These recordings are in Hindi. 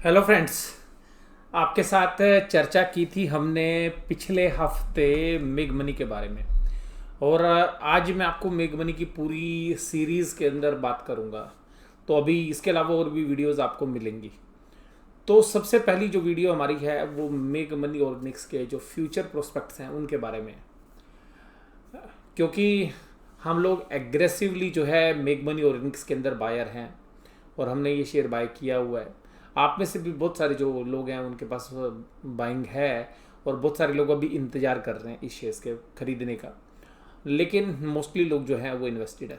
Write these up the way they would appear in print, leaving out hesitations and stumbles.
Hello friends. आपके साथ चर्चा की थी हमने पिछले हफ्ते मेग मनी के बारे में। और आज मैं आपको मेग मनी की पूरी सीरीज़ के अंदर बात करूंगा। तो अभी इसके अलावा और भी वीडियोस आपको मिलेंगी। तो सबसे पहली जो वीडियो हमारी है वो मेग मनी ऑर्गेनिक्स के जो फ्यूचर प्रोस्पेक्ट्स हैं उनके बारे में है। क्योंकि हम लोग एग्रेसिवली जो है मेग मनी ऑर्गेनिक्स के अंदर बायर हैं और हमने ये शेयर बाय किया हुआ है। आप में से भी बहुत सारे जो लोग हैं उनके पास बाइंग है और बहुत सारे लोग अभी इंतज़ार कर रहे हैं इस शेयर्स के खरीदने का। लेकिन मोस्टली लोग जो हैं वो इन्वेस्टेड है।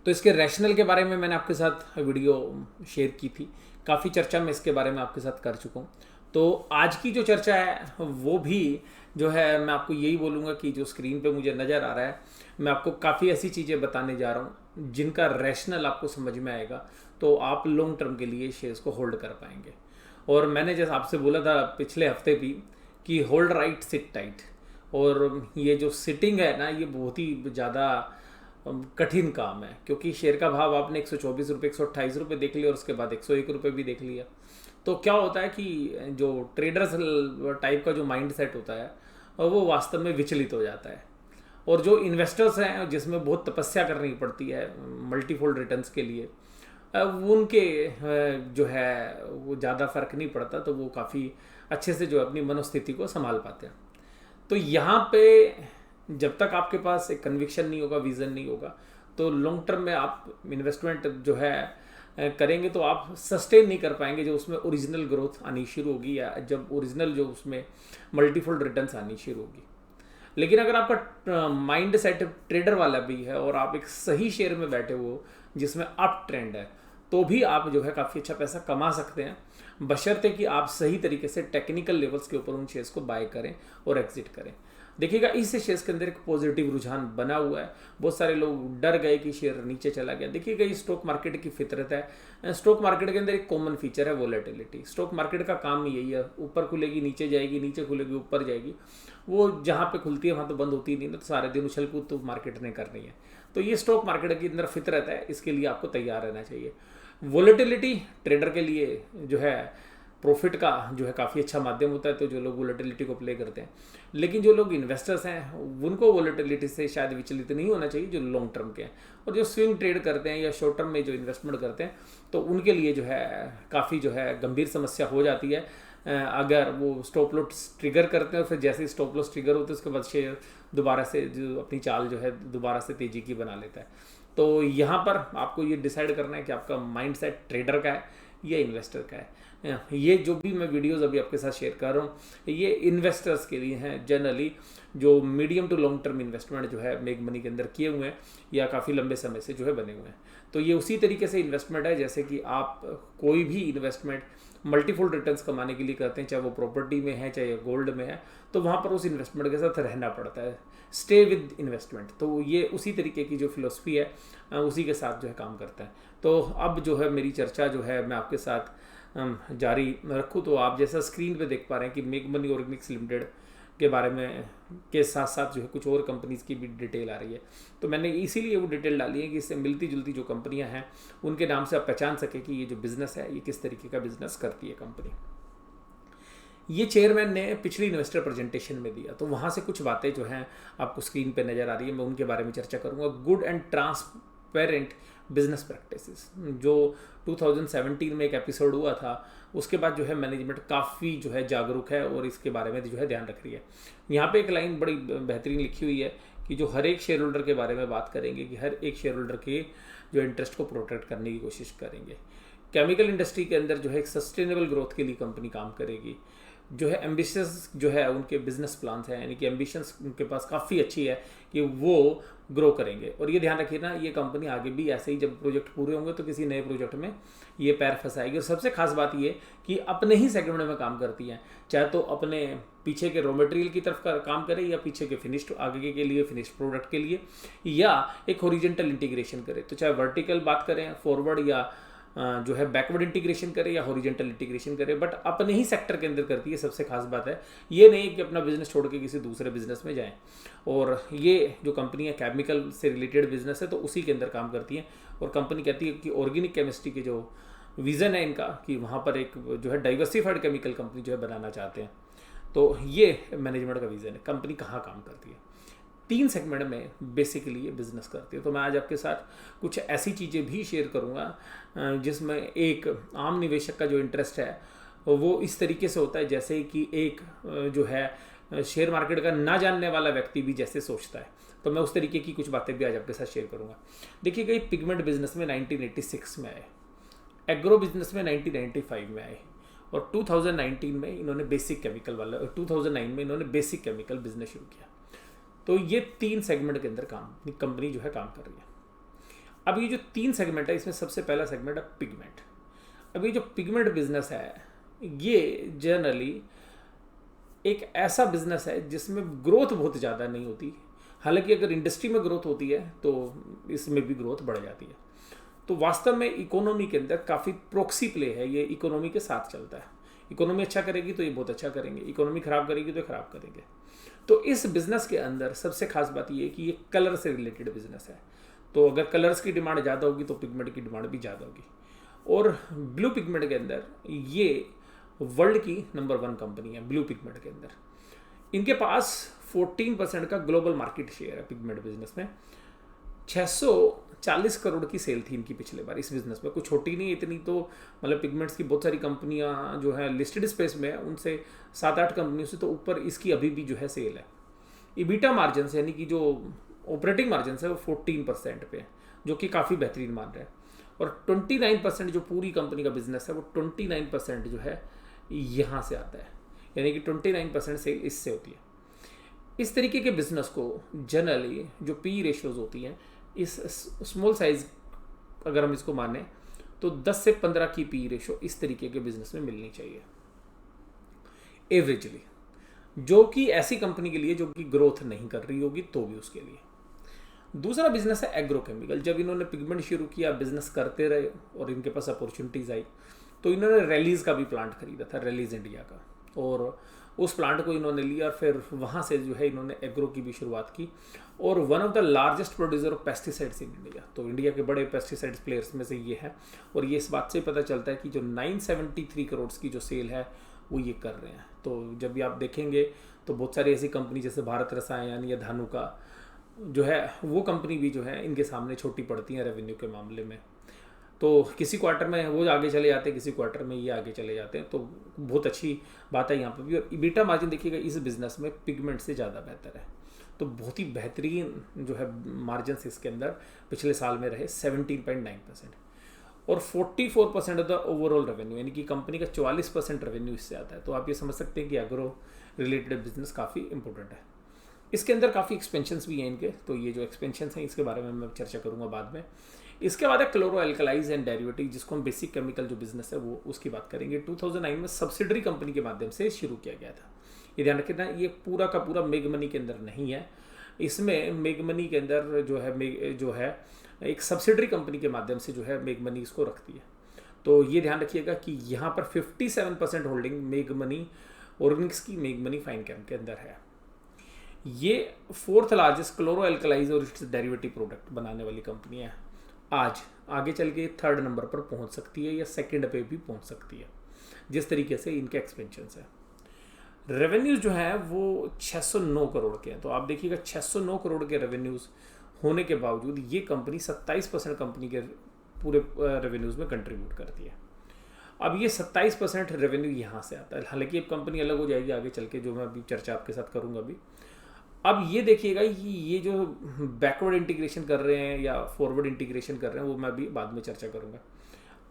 तो इसके रैशनल के बारे में मैंने आपके साथ वीडियो शेयर की थी। काफ़ी चर्चा मैं इसके बारे में आपके साथ कर चुका हूँ। तो आज की जो चर्चा है वो भी जो है मैं आपको यही बोलूँगा कि जो स्क्रीन पे मुझे नज़र आ रहा है, मैं आपको काफ़ी ऐसी चीज़ें बताने जा रहा हूँ जिनका रैशनल आपको समझ में आएगा। तो आप लॉन्ग टर्म के लिए शेयर्स को होल्ड कर पाएंगे। और मैंने जैसे आपसे बोला था पिछले हफ्ते भी कि होल्ड राइट सिट टाइट। और ये जो सिटिंग है ना, ये बहुत ही ज़्यादा कठिन काम है। क्योंकि शेयर का भाव आपने 124 रुपये 128 रुपये देख लिया और उसके बाद 101 रुपये भी देख लिया। तो क्या होता है कि जो ट्रेडर्स टाइप का जो माइंड सेट होता है वो वास्तव में विचलित हो जाता है। और जो इन्वेस्टर्स हैं जिसमें बहुत तपस्या करनी पड़ती है मल्टीफोल्ड रिटर्न्स के लिए, उनके जो है वो ज़्यादा फर्क नहीं पड़ता। तो वो काफ़ी अच्छे से जो अपनी मनोस्थिति को संभाल पाते हैं। तो यहाँ पे जब तक आपके पास एक कन्विक्शन नहीं होगा, विजन नहीं होगा, तो लॉन्ग टर्म में आप इन्वेस्टमेंट जो है करेंगे तो आप सस्टेन नहीं कर पाएंगे। जो उसमें ओरिजिनल ग्रोथ आनी शुरू होगी या जब ओरिजिनल जो उसमें मल्टीफोल्ड रिटर्न्स आनी शुरू होगी। लेकिन अगर आपका माइंड सेट ट्रेडर वाला भी है और आप एक सही शेयर में बैठे हो जिसमें अप ट्रेंड है, तो भी आप जो है काफ़ी अच्छा पैसा कमा सकते हैं, बशर्ते कि आप सही तरीके से टेक्निकल लेवल्स के ऊपर उन शेयर्स को बाय करें और एग्जिट करें। देखिएगा इस शेयर्स के अंदर एक पॉजिटिव रुझान बना हुआ है। बहुत सारे लोग डर गए कि शेयर नीचे चला गया। देखिएगा ये स्टॉक मार्केट की फितरत है। स्टॉक मार्केट के अंदर एक कॉमन फीचर है वोलेटिलिटी। स्टॉक मार्केट का काम यही है, ऊपर खुलेगी नीचे जाएगी, नीचे खुलेगी ऊपर जाएगी। वो जहाँ पे खुलती है वहाँ तो बंद होती नहीं ना, तो सारे दिन उछल कूद तो मार्केट ने करनी है। तो ये स्टॉक मार्केट के अंदर फितरत है, इसके लिए आपको तैयार रहना चाहिए। वोलेटिलिटी ट्रेडर के लिए जो है प्रॉफिट का जो है काफ़ी अच्छा माध्यम होता है। तो जो लोग वोलेटिलिटी को प्ले करते हैं, लेकिन जो लोग इन्वेस्टर्स हैं उनको वोलेटिलिटी से शायद विचलित नहीं होना चाहिए, जो लॉन्ग टर्म के हैं। और जो स्विंग ट्रेड करते हैं या शॉर्ट टर्म में जो इन्वेस्टमेंट करते हैं, तो उनके लिए जो है काफ़ी जो है गंभीर समस्या हो जाती है अगर वो स्टॉप लॉस ट्रिगर करते हैं और फिर जैसे ही स्टॉप लॉस ट्रिगर होते हैं उसके बाद शेयर दोबारा से जो अपनी चाल जो है दोबारा से तेज़ी की बना लेता है। तो यहाँ पर आपको ये डिसाइड करना है कि आपका माइंड सेट ट्रेडर का है या इन्वेस्टर का है। ये जो भी मैं वीडियोस अभी आपके साथ शेयर कर रहा हूँ ये इन्वेस्टर्स के लिए हैं जनरली, जो medium to long term investment जो है मेग मनी के अंदर किए हुए हैं या काफ़ी लंबे समय से जो है बने हुए हैं। तो ये उसी तरीके से इन्वेस्टमेंट है जैसे कि आप कोई भी इन्वेस्टमेंट मल्टीफोल्ड रिटर्न्स कमाने के लिए करते हैं, चाहे वो प्रॉपर्टी में है चाहे गोल्ड में है, तो वहाँ पर उस इन्वेस्टमेंट के साथ रहना पड़ता है, स्टे विद इन्वेस्टमेंट। तो ये उसी तरीके की जो फिलोसफी है उसी के साथ जो है काम करता है। तो अब जो है मेरी चर्चा जो है मैं आपके साथ जारी रखूँ। तो आप जैसा स्क्रीन पे देख पा रहे हैं कि मेग मनी ऑर्गेनिक्स लिमिटेड के बारे में के साथ साथ जो है कुछ और कंपनीज़ की भी डिटेल आ रही है। तो मैंने इसीलिए वो डिटेल डाली है कि इससे मिलती जुलती जो कंपनियां हैं उनके नाम से आप पहचान सके कि ये जो बिज़नेस है ये किस तरीके का बिज़नेस करती है कंपनी। ये चेयरमैन ने पिछली इन्वेस्टर प्रेजेंटेशन में दिया, तो वहाँ से कुछ बातें जो हैं आपको स्क्रीन पे नज़र आ रही है, मैं उनके बारे में चर्चा करूँगा। Good and transparent business practices, जो 2017 में एक एपिसोड हुआ था, उसके बाद जो है मैनेजमेंट काफ़ी जो है जागरूक है और इसके बारे में जो है ध्यान रख रही है। यहाँ पे एक लाइन बड़ी बेहतरीन लिखी हुई है कि जो हर एक शेयर होल्डर के बारे में बात करेंगे कि हर एक शेयर होल्डर के जो इंटरेस्ट को प्रोटेक्ट करने की कोशिश करेंगे। केमिकल इंडस्ट्री के अंदर जो है एक सस्टेनेबल ग्रोथ के लिए कंपनी काम करेगी। जो है एम्बिशियस जो है उनके बिजनेस प्लान्स हैं, यानी कि एम्बिशंस उनके पास काफ़ी अच्छी है कि वो ग्रो करेंगे। और ये ध्यान रखिए ना, ये कंपनी आगे भी ऐसे ही जब प्रोजेक्ट पूरे होंगे तो किसी नए प्रोजेक्ट में ये पैर फंसाएगी। और सबसे खास बात ये कि अपने ही सेगमेंट में काम करती हैं, चाहे तो अपने पीछे के रॉ मटेरियल की तरफ का काम करे या पीछे के फिनिश्ड आगे के लिए फिनिश्ड प्रोडक्ट के लिए, या एक हॉरिजॉन्टल इंटीग्रेशन करे। तो चाहे वर्टिकल बात करें फॉरवर्ड या जो है बैकवर्ड इंटीग्रेशन करे या हॉरिजॉन्टल इंटीग्रेशन करे, बट अपने ही सेक्टर के अंदर करती है। सबसे खास बात है ये नहीं कि अपना बिजनेस छोड़ के किसी दूसरे बिजनेस में जाएं। और ये जो कंपनी है केमिकल से रिलेटेड बिजनेस है तो उसी के अंदर काम करती है। और कंपनी कहती है कि ऑर्गेनिक केमिस्ट्री के जो विज़न है इनका कि वहाँ पर एक जो है डाइवर्सिफाइड केमिकल कंपनी जो है बनाना चाहते हैं। तो ये मैनेजमेंट का विज़न है। कंपनी कहाँ काम करती है? 3 सेगमेंट में बेसिकली ये बिजनेस करती है। तो मैं आज आपके साथ कुछ ऐसी चीज़ें भी शेयर करूँगा जिसमें एक आम निवेशक का जो इंटरेस्ट है वो इस तरीके से होता है जैसे कि एक जो है शेयर मार्केट का ना जानने वाला व्यक्ति भी जैसे सोचता है। तो मैं उस तरीके की कुछ बातें भी आज आपके साथ शेयर करूँगा। देखिएगा, ये पिगमेंट बिजनेस में 1986 में आए, एग्रो बिजनेस में 1995 में आए, और 2019 में इन्होंने बेसिक केमिकल वाला 2009 में इन्होंने बेसिक केमिकल बिजनेस शुरू किया। तो ये 3 सेगमेंट के अंदर कंपनी जो है काम कर रही है। अब ये जो 3 सेगमेंट है, इसमें सबसे पहला सेगमेंट है पिगमेंट। अब ये जो पिगमेंट बिजनेस है ये जनरली एक ऐसा बिजनेस है जिसमें ग्रोथ बहुत ज़्यादा नहीं होती। हालांकि अगर इंडस्ट्री में ग्रोथ होती है तो इसमें भी ग्रोथ बढ़ जाती है। तो वास्तव में इकोनॉमी के अंदर काफ़ी प्रोक्सी प्ले है, ये इकोनॉमी के साथ चलता है। इकोनॉमी अच्छा करेगी तो ये बहुत अच्छा करेंगे, इकोनॉमी खराब करेगी तो खराब करेंगे। तो इस बिज़नेस के अंदर सबसे खास बात ये है कि ये कलर से रिलेटेड बिजनेस है। तो अगर कलर्स की डिमांड ज़्यादा होगी तो पिगमेंट की डिमांड भी ज़्यादा होगी। और ब्लू पिगमेंट के अंदर ये वर्ल्ड की नंबर 1 कंपनी है। ब्लू पिगमेंट के अंदर इनके पास 14% का ग्लोबल मार्केट शेयर है। पिगमेंट बिजनेस में 640 करोड़ की सेल थी इनकी पिछले बार इस बिजनेस में। कुछ छोटी नहीं इतनी, तो मतलब पिगमेंट्स की बहुत सारी कंपनियां जो है लिस्टेड स्पेस में है, उनसे 7-8 कंपनियों से तो ऊपर इसकी अभी भी जो है सेल है। इबीटा मार्जिन यानी कि जो ऑपरेटिंग मार्जिन है वो 14% पे है, जो कि काफ़ी बेहतरीन मान रहे हैं। और 29% जो पूरी कंपनी का बिजनेस है वो 29% जो है यहाँ से आता है, यानी कि 29% सेल इससे होती है। इस तरीके के बिजनेस को जनरली जो पी रेशियोज होती हैं, इस स्मॉल साइज अगर हम इसको माने तो 10 से 15 की पी रेशियो इस तरीके के बिजनेस में मिलनी चाहिए एवरेजली, जो कि ऐसी कंपनी के लिए जो कि ग्रोथ नहीं कर रही होगी तो भी उसके लिए। दूसरा बिजनेस है एग्रोकेमिकल। जब इन्होंने पिगमेंट शुरू किया, बिजनेस करते रहे और इनके पास अपॉर्चुनिटीज आई, तो इन्होंने रैलीज का भी प्लांट खरीदा था, रैलीज इंडिया का, और उस प्लांट को इन्होंने लिया। फिर वहाँ से जो है इन्होंने एग्रो की भी शुरुआत की, और one of the largest producer of pesticides in India. तो इंडिया के बड़े पेस्टिसाइड्स प्लेयर्स में से ये है। और ये इस बात से पता चलता है कि जो 973 करोड़ की जो सेल है वो ये कर रहे हैं। तो जब भी आप देखेंगे तो बहुत सारी ऐसी कंपनी जैसे भारत रसायन या धानुका जो है वो कंपनी भी जो है इनके सामने छोटी पड़ती हैं रेवेन्यू के मामले में। तो किसी क्वार्टर में वो आगे चले जाते हैं, किसी क्वार्टर में ये आगे चले जाते हैं। तो बहुत अच्छी बात है यहाँ पर भी। और इबीटा मार्जिन देखिएगा इस बिजनेस में पिगमेंट से ज़्यादा बेहतर है। तो बहुत ही बेहतरीन जो है मार्जिन इसके अंदर पिछले साल में रहे 17.9%, और 44% ऑफ द ओवरऑल रेवेन्यू, यानी कि कंपनी का 44% रेवेन्यू इससे आता है। तो आप ये समझ सकते हैं कि एग्रो रिलेटेड बिजनेस काफ़ी इंपॉर्टेंट है। इसके अंदर काफ़ी एक्सपेंशंस भी हैं इनके। तो ये जो एक्सपेंशंस हैं इसके बारे में मैं चर्चा करूँगा बाद में। इसके बाद है क्लोरो एल्कलाइज एंड डेरिवेटिव, जिसको हम बेसिक केमिकल जो बिजनेस है वो उसकी बात करेंगे। 2009 में सब्सिडरी कंपनी के माध्यम से शुरू किया गया था। ये ध्यान रखना, ये पूरा का पूरा मेग मनी के अंदर नहीं है। इसमें मेग मनी के अंदर जो है एक सब्सिडरी कंपनी के माध्यम से जो है मेग मनी इसको रखती है। तो ये ध्यान रखिएगा कि यहाँ पर 57% होल्डिंग मेग मनी ऑर्गेनिक्स की मेग मनी फाइन केम के अंदर है। ये 4th लार्जेस्ट क्लोरो एल्कलाइज और इसके डेरिवेटिव प्रोडक्ट बनाने वाली कंपनी है। आज आगे चल के 3rd नंबर पर पहुंच सकती है या 2nd पे भी पहुंच सकती है, जिस तरीके से इनके एक्सपेंशन है। रेवेन्यूज जो है वो 609 करोड़ के हैं। तो आप देखिएगा 609 करोड़ के रेवेन्यूज होने के बावजूद ये कंपनी 27% कंपनी के पूरे रेवेन्यूज में कंट्रीब्यूट करती है। अब ये 27% रेवेन्यू यहाँ से आता है। हालांकि अब कंपनी अलग हो जाएगी आगे चल के, जो मैं अभी चर्चा आपके साथ करूँगा अभी। अब ये देखिएगा कि ये जो बैकवर्ड इंटीग्रेशन कर रहे हैं या फॉरवर्ड इंटीग्रेशन कर रहे हैं वो मैं अभी बाद में चर्चा करूँगा।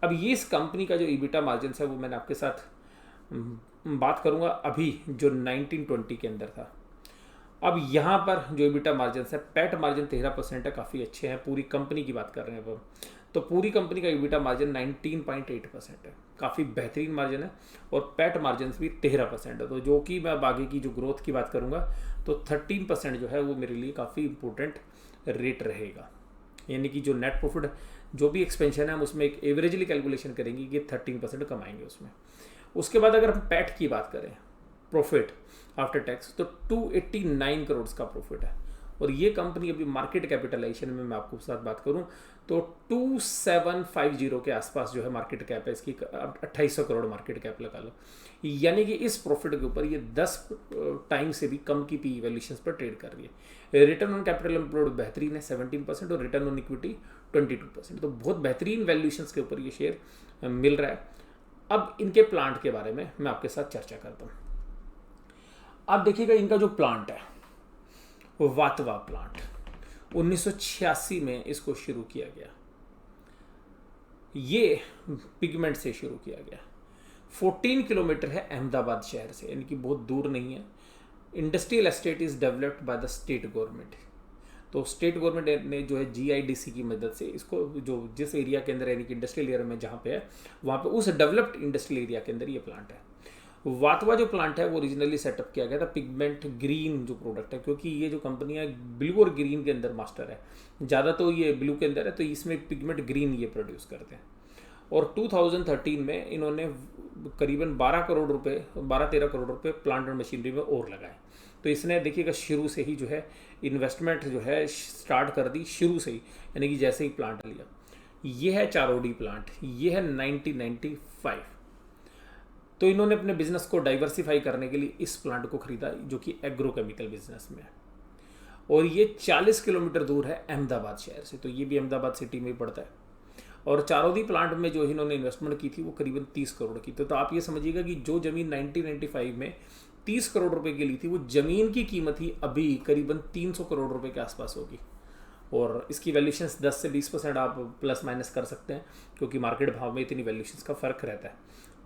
अब ये इस कंपनी का जो ईबिटा मार्जिन है वो मैंने आपके साथ बात करूँगा अभी जो 1920 के अंदर था। अब यहाँ पर जो ईबिटा मार्जिन है, पैट मार्जिन 13% है, काफ़ी अच्छे हैं। पूरी कंपनी की बात कर रहे हैं अब, तो पूरी कंपनी का ईबिटा मार्जिन 19.8% है, काफ़ी बेहतरीन मार्जिन है। और पैट मार्जिन भी 13% है। तो जो कि मैं अब आगे की जो ग्रोथ की बात करूँगा तो 13% जो है वो मेरे लिए काफ़ी इंपॉर्टेंट रेट रहेगा। यानी कि जो नेट प्रॉफिट जो भी एक्सपेंशन है हम उसमें एक एवरेजली कैलकुलेशन करेंगे कि 13% कमाएंगे उसमें। उसके बाद अगर हम पैट की बात करें, प्रॉफिट आफ्टर टैक्स, तो 289 करोड़ का प्रॉफिट है। और ये कंपनी अभी मार्केट कैपिटलाइजेशन में मैं आपको साथ बात करूं तो 2750 के आसपास जो है मार्केट कैप है इसकी। 2800 करोड़ मार्केट कैप लगा लो, यानी कि इस प्रॉफिट के ऊपर ये 10 टाइम से भी कम की पी वैल्यूएशंस पर ट्रेड कर रही है। रिटर्न ऑन कैपिटल एम्प्लॉयड बेहतरीन है 17% और रिटर्न ऑन इक्विटी 22%, तो बहुत बेहतरीन वैल्यूएशंस के ऊपर ये शेयर मिल रहा है। अब इनके प्लांट के बारे में मैं आपके साथ चर्चा करता हूँ। आप देखिएगा इनका जो प्लांट है वो वातवा प्लांट 1986 में इसको शुरू किया गया। ये पिगमेंट से शुरू किया गया। 14 किलोमीटर है अहमदाबाद शहर से, यानी कि बहुत दूर नहीं है। Industrial estate is developed by the state government, तो स्टेट गवर्नमेंट ने जो है जीआईडीसी की मदद से इसको जो जिस एरिया के अंदर यानी कि इंडस्ट्रियल एरिया में जहाँ पे है वहाँ पे उस डेवलप्ड इंडस्ट्रियल एरिया के अंदर ये प्लांट है। वातवा जो प्लांट है वो ओरिजिनली सेटअप किया गया था पिगमेंट ग्रीन जो प्रोडक्ट है, क्योंकि ये जो कंपनी है ब्लू और ग्रीन के अंदर मास्टर है, ज़्यादा तो ये ब्लू के अंदर है, तो इसमें पिगमेंट ग्रीन ये प्रोड्यूस करते हैं। और 2013 में इन्होंने करीबन 12-13 करोड़ रुपए प्लांट और मशीनरी में और लगाए। तो इसने देखिएगा शुरू से ही जो है इन्वेस्टमेंट जो है स्टार्ट कर दी शुरू से ही, यानी कि जैसे ही प्लांट लिया। ये है चारोडी प्लांट, ये है 1995। तो इन्होंने अपने बिजनेस को डाइवर्सिफाई करने के लिए इस प्लांट को खरीदा जो कि एग्रोकेमिकल बिजनेस में है, और ये 40 किलोमीटर दूर है अहमदाबाद शहर से, तो ये भी अहमदाबाद सिटी में ही पड़ता है। और चारोदी प्लांट में जो इन्होंने इन्वेस्टमेंट की थी वो करीबन 30 करोड़ की। तो आप ये समझिएगा कि जो ज़मीन 1995 में 30 करोड़ रुपए की ली थी वो ज़मीन की कीमत ही अभी करीबन 300 करोड़ रुपए के आसपास होगी। और इसकी वैल्यूशंस 10 से 20% आप प्लस माइनस कर सकते हैं, क्योंकि मार्केट भाव में इतनी वैल्यूशंस का फ़र्क रहता है।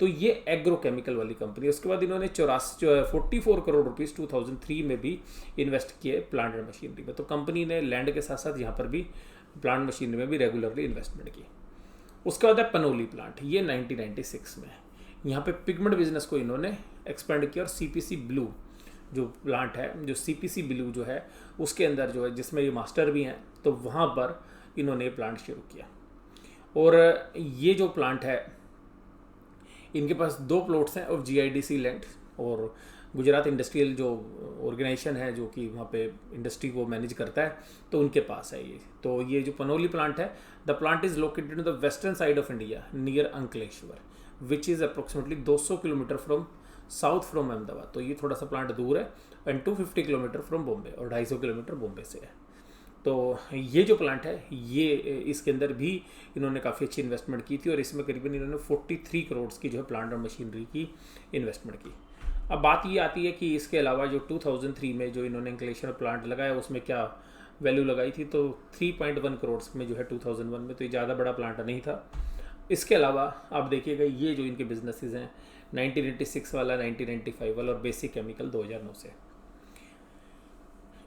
तो ये एग्रोकेमिकल वाली कंपनी है। उसके बाद इन्होंने 44 करोड़ रुपीज़ 2003 में भी इन्वेस्ट किए प्लांट एंड मशीनरी में। तो कंपनी ने लैंड के साथ साथ यहाँ पर भी प्लांट मशीनरी में भी रेगुलरली इन्वेस्टमेंट की। उसके बाद है पनोली प्लांट, ये 1996 में है। यहाँ पे पिगमेंट बिजनेस को इन्होंने एक्सपेंड किया और सीपीसी ब्लू जो प्लांट है, जो सीपीसी ब्लू जो है उसके अंदर जो है जिसमें ये मास्टर भी हैं, तो वहाँ पर इन्होंने प्लांट शुरू किया। और ये जो प्लांट है इनके पास 2 प्लॉट्स हैं ऑफ जीआईडीसी लैंड, और गुजरात इंडस्ट्रियल जो ऑर्गेनाइजेशन है जो कि वहाँ पे इंडस्ट्री को मैनेज करता है, तो उनके पास है ये। तो ये जो पनोली प्लांट है, the plant is located in the western side of India near Ankleshwar, which is approximately 200 kilometre from south from Ahmedabad. तो ये थोड़ा सा प्लांट दूर है, एंड 250 किलोमीटर फ्रॉम बॉम्बे, और 250 किलोमीटर बॉम्बे से है। तो ये जो प्लांट है ये इसके अंदर भी इन्होंने काफ़ी अच्छी इन्वेस्टमेंट की थी, और इसमें करीबन इन्होंने 43 करोड़ की जो है प्लांट और मशीनरी की इन्वेस्टमेंट की। अब बात ये आती है कि इसके अलावा जो 2003 में जो इन्होंने इंक्लेशन प्लांट लगाया उसमें क्या वैल्यू लगाई थी, तो 3.1 करोड़ में जो है 2001 में, तो ये ज़्यादा बड़ा प्लांट नहीं था। इसके अलावा आप देखिएगा ये जो इनके बिजनेसेस हैं 1986 वाला, 1995 वाला और बेसिक केमिकल 2009 से।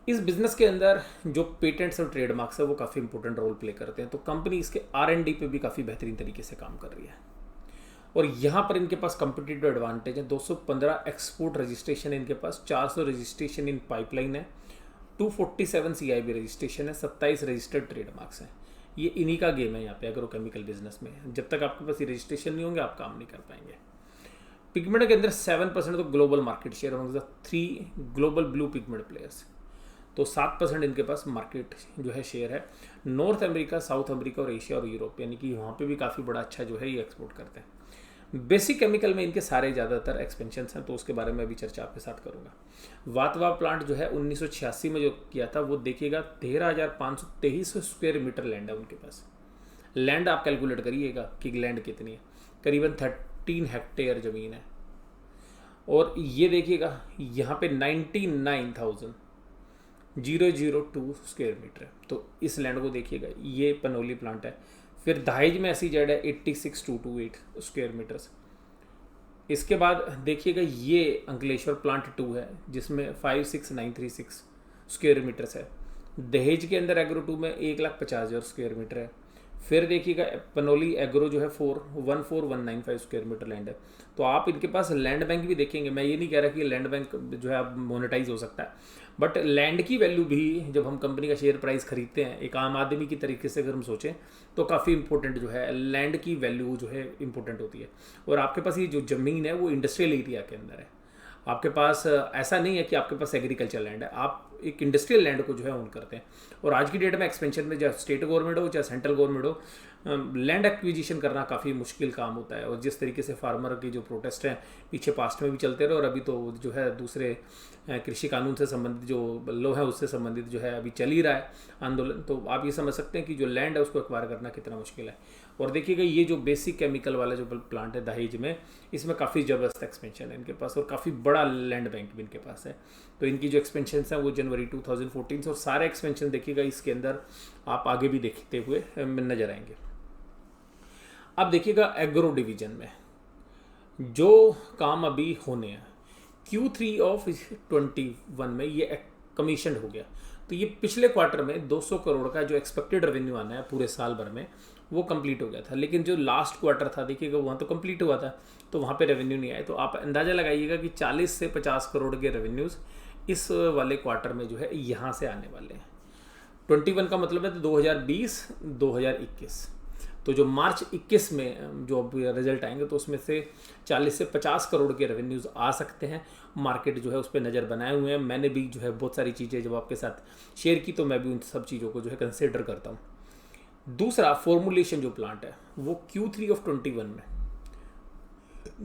इस बिज़नेस के अंदर जो पेटेंट्स और ट्रेडमार्क्स है वो काफ़ी इंपॉर्टेंट रोल प्ले करते हैं। तो कंपनी इसके R&D पे भी काफ़ी बेहतरीन तरीके से काम कर रही है, और यहाँ पर इनके पास कम्पिटिटिव एडवांटेज है। 215 एक्सपोर्ट रजिस्ट्रेशन है इनके पास, 400 रजिस्ट्रेशन इन पाइपलाइन है, 247 CIB रजिस्ट्रेशन है, 27 रजिस्टर्ड ट्रेडमार्क्स हैं। ये इन्हीं का गेम है यहाँ पे एग्रोकेमिकल बिजनेस में। जब तक आपके पास ये रजिस्ट्रेशन नहीं होंगे आप काम नहीं कर पाएंगे। पिगमेंट के अंदर 7% तो global market share among the 3 global blue pigment players, तो 7% इनके पास मार्केट जो है शेयर है। नॉर्थ अमेरिका, साउथ अमेरिका और एशिया और यूरोप, यानी कि वहाँ पे भी काफ़ी बड़ा अच्छा जो है ये एक्सपोर्ट करते हैं। बेसिक केमिकल में इनके सारे ज़्यादातर एक्सपेंशन हैं, तो उसके बारे में अभी चर्चा आपके साथ करूँगा। वातवा प्लांट जो है 1986 में जो किया था वो देखिएगा 13,523 स्क्वायर मीटर लैंड है उनके पास। लैंड आप कैलकुलेट करिएगा कि लैंड कितनी है, करीबन 13 हेक्टेयर ज़मीन है। और ये देखिएगा यहाँ पे 99,002 स्क्वायर मीटर है, तो इस लैंड को देखिएगा। ये पनोली प्लांट है। फिर दहेज में SEZ है 86,228 स्क्वायर मीटर्स। इसके बाद देखिएगा ये अंकलेश्वर प्लांट 2 है जिसमें 56,936 स्क्वायर मीटर्स है। दहेज के अंदर एग्रो 2 में 1,50,000 स्क्वायर मीटर है। फिर देखिएगा पनोली एग्रो जो है 14,195 स्क्वायर मीटर लैंड है। तो आप इनके पास लैंड बैंक भी देखेंगे, मैं ये नहीं कह रहा कि लैंड बैंक जो है अब मोनेटाइज हो सकता है, बट लैंड की वैल्यू भी जब हम कंपनी का शेयर प्राइस खरीदते हैं एक आम आदमी की तरीके से अगर हम सोचें तो काफ़ी इंपॉर्टेंट जो है लैंड की वैल्यू जो है इंपॉर्टेंट होती है। और आपके पास ये जो ज़मीन है वो इंडस्ट्रियल एरिया के अंदर है। आपके पास ऐसा नहीं है कि आपके पास एग्रीकल्चर लैंड है, आप एक इंडस्ट्रियल लैंड को जो है ओन करते हैं। और आज की डेट में एक्सपेंशन में चाहे स्टेट गवर्नमेंट हो चाहे सेंट्रल गवर्नमेंट हो, लैंड एक्विजिशन करना काफ़ी मुश्किल काम होता है। और जिस तरीके से फार्मर की जो प्रोटेस्ट हैं पीछे पास्ट में भी चलते रहे, और अभी तो जो है दूसरे कृषि कानून से संबंधित जो लॉ है उससे संबंधित जो है अभी चल ही रहा है आंदोलन, तो आप ये समझ सकते हैं कि जो लैंड है उसको एक्वायर करना कितना मुश्किल है। और देखिएगा ये जो बेसिक केमिकल वाला जो प्लांट है दहेज में, इसमें काफ़ी ज़बरदस्त एक्सपेंशन है इनके पास और काफ़ी बड़ा लैंड बैंक भी इनके पास है। तो इनकी जो एक्सपेंशन है वो जनवरी 2014 से, और सारे एक्सपेंशन देखिएगा इसके अंदर आप आगे भी देखते हुए नजर आएंगे। अब देखिएगा एग्रो डिवीजन में जो काम अभी होने हैं, Q3 ऑफ 21 में ये कमीशन हो गया। तो ये पिछले क्वार्टर में 200 करोड़ का जो एक्सपेक्टेड रेवेन्यू आना है पूरे साल भर में वो कंप्लीट हो गया था। लेकिन जो लास्ट क्वार्टर था देखिएगा वहाँ तो कंप्लीट हुआ था, तो वहाँ पे रेवेन्यू नहीं आए। तो आप अंदाज़ा लगाइएगा कि 40 से 50 करोड़ के रेवेन्यूज़ इस वाले क्वार्टर में जो है यहाँ से आने वाले हैं। 21 का मतलब है तो 2020-2021, तो जो मार्च 21 में जो अब रिजल्ट आएंगे तो उसमें से 40 से 50 करोड़ के रेवेन्यूज़ आ सकते हैं। मार्केट जो है उस पर नज़र बनाए हुए हैं। मैंने भी जो है बहुत सारी चीज़ें जब आपके साथ शेयर की तो मैं भी उन सब चीज़ों को जो है कंसिडर करता हूँ। दूसरा फॉर्मुलेशन जो प्लांट है वो Q3 ऑफ 21 में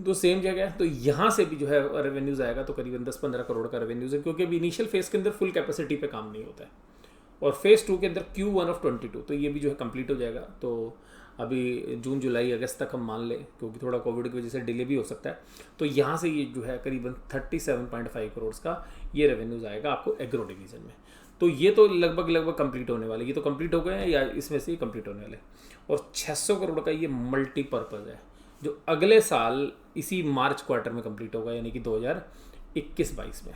तो सेम जगह है, तो यहाँ से भी जो है रेवेन्यूज़ आएगा तो करीबन 10-15 करोड़ का रेवेन्यूज़ है, क्योंकि अभी इनिशियल फेज़ के अंदर फुल कैपेसिटी पे काम नहीं होता है। और फेज़ 2 के अंदर Q1 ऑफ 22 तो ये भी जो है कंप्लीट हो जाएगा। तो अभी जून जुलाई अगस्त तक हम मान लें, क्योंकि थोड़ा कोविड की वजह से डिले भी हो सकता है, तो यहाँ से ये जो है करीबन 37.5 करोड़ का ये रेवेन्यूज़ आएगा आपको एग्रो डिवीज़न में। तो ये तो लगभग कंप्लीट होने वाले, ये तो कंप्लीट हो गए हैं या इसमें से ही कंप्लीट होने वाले। और 600 करोड़ का ये मल्टीपर्पज़ है जो अगले साल इसी मार्च क्वार्टर में कंप्लीट होगा, यानी कि 2021-22 में।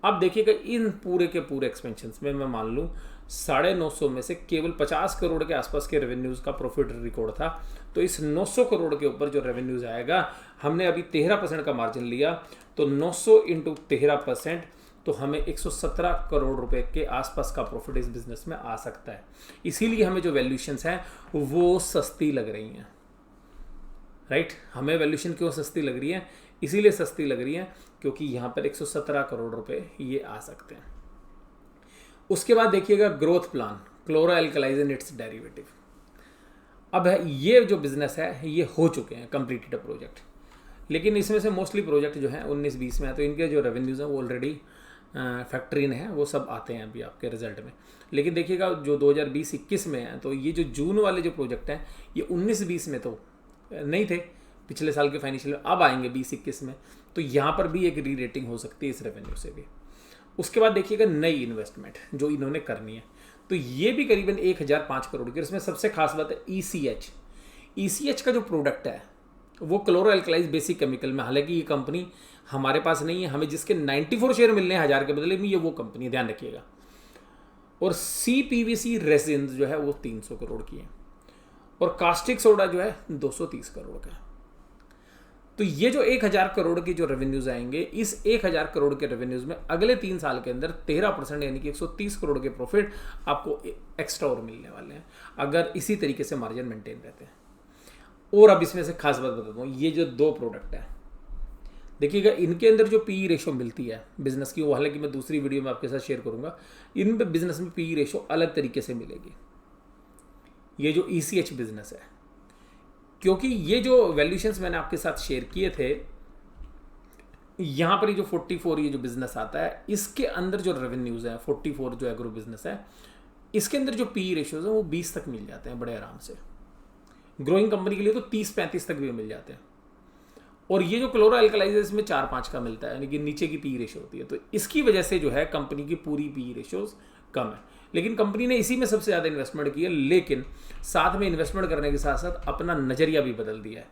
अब देखिएगा इन पूरे के पूरे एक्सपेंशन में मैं मान लूँ 950 में से केवल 50 करोड़ के आसपास के रेवेन्यूज़ का प्रॉफिट रिकॉर्ड था, तो इस 900 करोड़ के ऊपर जो रेवेन्यूज़ आएगा, हमने अभी 13% का मार्जिन लिया, तो 900 इंटू 13% तो हमें 117 करोड़ रुपए के आसपास का प्रॉफिट इस बिजनेस में आ सकता है। इसीलिए हमें जो वैल्यूशंस हैं वो सस्ती लग रही हैं, राइट। हमें वैल्यूशन क्यों सस्ती लग रही है? इसीलिए सस्ती लग रही है क्योंकि यहाँ पर 117 करोड़ रुपए ये आ सकते हैं। उसके बाद देखिएगा growth plan, chloro alkalies and its derivative. अब ये जो बिजनेस है ये हो चुके हैं कंप्लीटेड प्रोजेक्ट, लेकिन इसमें से मोस्टली प्रोजेक्ट जो है 19-20 में है, तो इनके जो रेवेन्यूज़ हैं वो ऑलरेडी फैक्ट्री इन है, वो सब आते हैं अभी आपके रिजल्ट में। लेकिन देखिएगा जो 2020-21 में है, तो ये जो जून वाले जो प्रोजेक्ट हैं ये 19-20 में तो नहीं थे, पिछले साल के फाइनेंशियल में अब आएंगे 20-21 में, तो यहाँ पर भी एक री रेटिंग हो सकती है इस रेवेन्यू से भी। उसके बाद देखिएगा नई इन्वेस्टमेंट जो इन्होंने करनी है, तो ये भी करीबन 1005 करोड़ की। इसमें सबसे खास बात है ECH का जो प्रोडक्ट है वो क्लोरो एल्कलाइज बेसिक केमिकल में, हालांकि ये कंपनी हमारे पास नहीं है, हमें जिसके 94 शेयर मिलने हैं 1000 के बदले में, ये वो कंपनी ध्यान रखिएगा। और CPVC रेसिन जो है वो 300 करोड़ की है, और कास्टिक सोडा जो है 230 करोड़ का है। तो ये जो 1000 करोड़ की जो रेवेन्यूज आएंगे, इस 1000 करोड़ के रेवेन्यूज में अगले 3 साल के अंदर 13% यानी कि 130 करोड़ के प्रॉफिट आपको एक्स्ट्रा और मिलने वाले हैं अगर इसी तरीके से मार्जिन मेंटेन रहते हैं। और अब इसमें से खास बात बताता हूँ, ये जो 2 प्रोडक्ट है देखिएगा, इनके अंदर जो PE रेशो मिलती है बिजनेस की, वो हालांकि मैं दूसरी वीडियो में आपके साथ शेयर करूंगा। इन बिजनेस में PE रेशो अलग तरीके से मिलेगी, ये जो ECH बिजनेस है, क्योंकि ये जो वैल्यूशंस मैंने आपके साथ शेयर किए थे, यहाँ पर ये जो 44 ये जो बिजनेस आता है, इसके अंदर जो रेवेन्यूज है 44 जो एग्रो बिजनेस है, इसके अंदर जो PE रेशोज हैं वो 20 तक मिल जाते हैं बड़े आराम से। ग्रोइंग कंपनी के लिए तो 30-35 तक भी मिल जाते हैं। और ये जो क्लोरो एल्कलाइज में 4-5 का मिलता है, यानी कि नीचे की PE रेशो होती है, तो इसकी वजह से जो है कंपनी की पूरी PE रेशोज कम है। लेकिन कंपनी ने इसी में सबसे ज़्यादा इन्वेस्टमेंट की है, लेकिन साथ में इन्वेस्टमेंट करने के साथ साथ अपना नज़रिया भी बदल दिया है।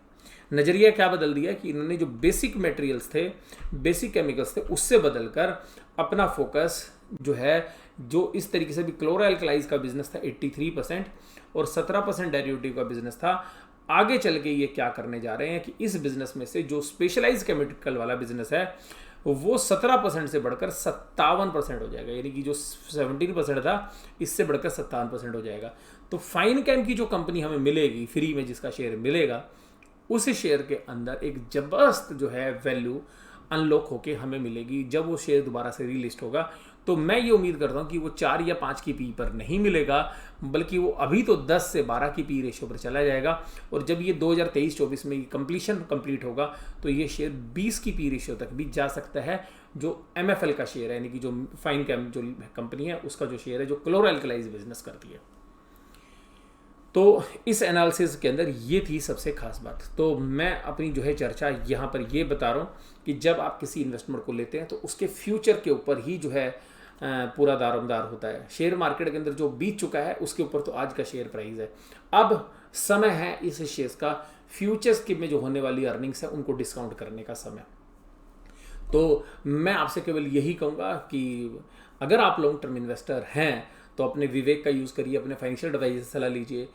नज़रिया क्या बदल दिया है कि इन्होंने जो बेसिक मटेरियल्स थे, बेसिक केमिकल्स थे, उससे बदलकर अपना फोकस जो है, जो इस तरीके से भी क्लोरो एल्कलाइज का बिजनेस था 83% और 17% डेरिवेटिव का बिजनेस था, आगे चल के ये क्या करने जा रहे हैं कि इस बिजनेस में से जो स्पेशलाइज केमिकल वाला बिजनेस है वो 17% से बढ़कर 57% हो जाएगा, यानी कि जो 17% था इससे बढ़कर 57% हो जाएगा। तो फाइन कैम की जो कंपनी हमें मिलेगी फ्री में, जिसका शेयर मिलेगा, उस शेयर के अंदर एक जबरदस्त जो है वैल्यू अनलॉक होके हमें मिलेगी जब वो शेयर दोबारा से रीलिस्ट होगा। तो मैं ये उम्मीद करता हूँ कि वो 4 या 5 की पी पर नहीं मिलेगा, बल्कि वो अभी तो 10 से 12 की पी रेशियो पर चला जाएगा। और जब ये 2023-24 में कंप्लीशन कंप्लीट होगा तो ये शेयर 20 की पी रेशियो तक भी जा सकता है। जो MFL का शेयर है, यानी कि जो फाइन कैम जो कंपनी है उसका जो शेयर है जो क्लोरोएल्कलाइज बिजनेस करती है। तो इस एनालिसिस के अंदर ये थी सबसे खास बात। तो मैं अपनी जो है चर्चा यहाँ पर ये बता रहा हूँ कि जब आप किसी इन्वेस्टमेंट को लेते हैं तो उसके फ्यूचर के ऊपर ही जो है पूरा दारोमदार होता है। शेयर मार्केट के अंदर जो बीत चुका है उसके ऊपर तो आज का शेयर प्राइस है। अब समय है इस शेयर का फ्यूचर्स के में जो होने वाली अर्निंग्स है उनको डिस्काउंट करने का समय। तो मैं आपसे केवल यही कहूँगा कि अगर आप लॉन्ग टर्म इन्वेस्टर हैं तो अपने विवेक का यूज़ करिए, अपने फाइनेंशियल एडवाइजर से सलाह लीजिए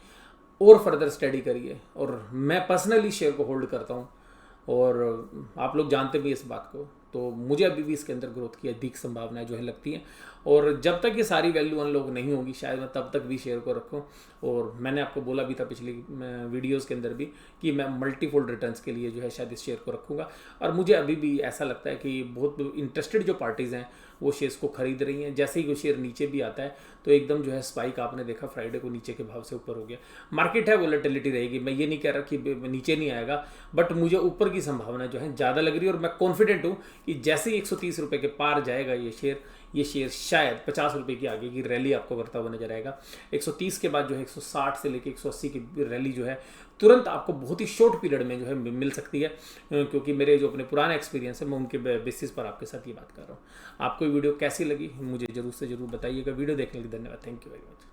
और फर्दर स्टडी करिए। और मैं पर्सनली शेयर को होल्ड करता हूँ और आप लोग जानते भी इस बात को। तो मुझे अभी भी इसके अंदर ग्रोथ की अधिक संभावनाएं जो है लगती हैं। और जब तक ये सारी वैल्यू अनलॉक नहीं होगी शायद मैं तब तक भी शेयर को रखूं। और मैंने आपको बोला भी था पिछली वीडियोस के अंदर भी कि मैं मल्टीफोल्ड रिटर्न्स के लिए जो है शायद इस शेयर को रखूंगा। और मुझे अभी भी ऐसा लगता है कि बहुत इंटरेस्टेड जो पार्टीज़ हैं वो शेयर्स को खरीद रही हैं। जैसे ही वो शेयर नीचे भी आता है तो एकदम जो है स्पाइक आपने देखा फ्राइडे को नीचे के भाव से ऊपर हो गया। मार्केट है वोलेटिलिटी रहेगी, मैं ये नहीं कह रहा कि नीचे नहीं आएगा, बट मुझे ऊपर की संभावना जो है ज़्यादा लग रही है। और मैं कॉन्फिडेंट हूँ कि जैसे ही 130 रुपये के पार जाएगा ये शेयर शायद 50 रुपये की आगे की रैली आपको करता हुआ नजर आएगा। 130 के बाद जो है 160 से लेकर 180 की रैली जो है तुरंत आपको बहुत ही शॉर्ट पीरियड में जो है मिल सकती है, क्योंकि मेरे जो अपने पुराने एक्सपीरियंस है मैं उनके बेसिस पर आपके साथ ये बात कर रहा हूँ। आपको वीडियो कैसी लगी मुझे जरूर से जरूर बताइएगा। वीडियो देखने के लिए धन्यवाद। Thank you very much.